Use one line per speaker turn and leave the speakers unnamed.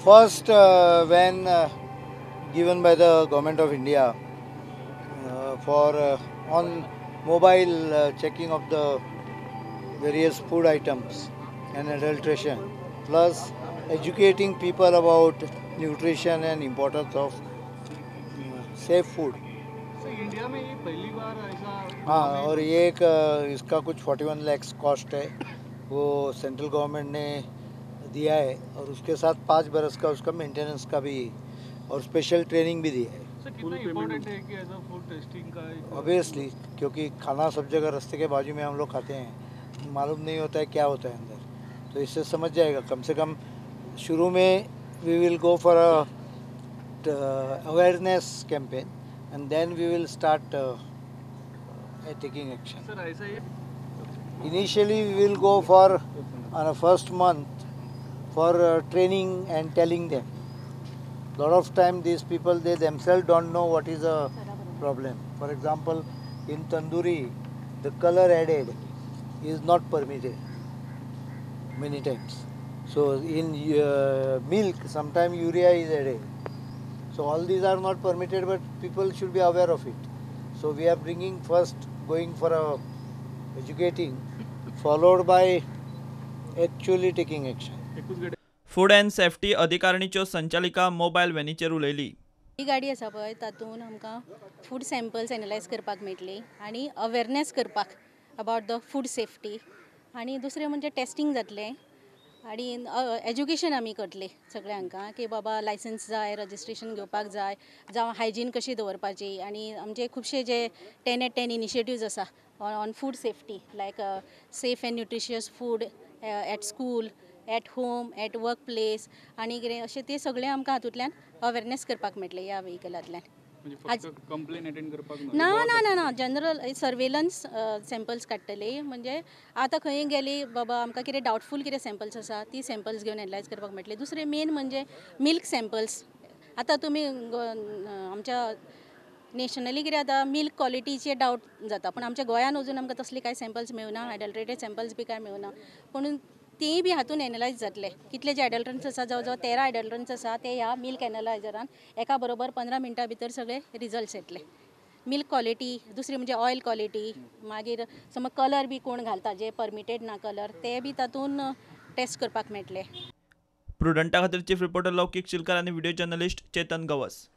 First, when given by the government of India for on mobile checking of the various food items and adulteration, plus educating people about nutrition and importance of safe food.
India में ये पहली बार ऐसा
हाँ, और ये एक इसका कुछ 41 lakhs कॉस्ट है, वो सेंट्रल गवर्नमेंट ने दिया है, और उसके साथ 5 बरस का उसका मेंटेनेंस का भी और स्पेशल ट्रेनिंग भी दी है।
सर कितना इम्पोर्टेंट है कि एज अ फूड टेस्टिंग का
ऑब्वियसली, क्योंकि खाना सब जगह रास्ते के बाजू में हम लोग खाते हैं, मालूम नहीं होता है क्या होता है अंदर, तो इससे समझ जाएगा। कम से कम शुरू में we will go for a awareness campaign and then we will start taking action.
Sir ऐसा ही
Initially, we will go for on a first month for training and telling them. Lot of time these people they themselves don't know what is a problem. For example, in tandoori, the color added is not permitted many times. So in milk, sometimes urea is added. So all these are not permitted, but people should be aware of it. So we are bringing first going for a educating, followed by actually taking action.
Food and safety अधिकारिणीच्यो संचालिका mobile व्हॅनीचेर उलयली।
ही गाडी आसा पळय तातूंत आमकां food samples analyse करपाक मेळटली आनी अवेरनेस करपाक अबावट द फूड सेफ्टी, आनी दुसरें म्हणजे टेस्टिंग जातलें आनी एज्युकेशन आमी करतले सगळ्यांका की बाबा लायसन्स जाय, रजिस्ट्रेशन घेवपाक जाय, जावं हायजीन कशी दवरपाची, आनी आमचे खुबशे जे 10 इनिशिएटिव्ज आसा on food safety, like safe and nutritious food at school, at home, at work place, आनी कितें अशें ते सगळें आमकां हातूंतल्यान अवेरनेस करपाक मेळटलें ह्या व्हेहिकलांतल्यान।
कंप्लेन अटेंड करपाक
ना ना ना ना जनरल सर्वेलन्स सॅम्पल्स काडटले, म्हणजे आतां खंय गेली बाबा आमकां कितें डावटफूल कितें सॅम्पल्स आसा ती सॅम्पल्स घेवन एनालायज करपाक मेळटले। दुसरें मेन म्हणजे मिल्क सॅम्पल्स। आतां तुमी आमच्या नॅशनली कितें जाता, मिल्क क्वॉलिटीचे डावट जाता, पूण आमच्या गोंयान अजून आमकां तसले कांय सॅम्पल्स मेळुना, एडल्ट्रेटेड सॅम्पल्स बी कांय मेळुना, पूण तेंय बी हातून एनालायज जातले। कितले जे एडल्ट्रंट्स आसा, जवळ जवळ 13 एडल्ट्रंट्स आसा ते ह्या मिल्क एनालायजरान एका बरोबर 15 मिनटां भितर सगळे रिजल्ट्स येतले। मिल्क क्वॉलिटी, दुसरी म्हणजे ऑयल क्वॉलिटी, मागीर समज कलर बी कोण घालता जे परमिटेड ना कलर, ते बी तातून टेस्ट करपाक मेळटले।
प्रुडंटा खातीर चीफ रिपोर्टर लौकिक चिलकर आनी व्हिडिओ जर्नलिस्ट चेतन गवस।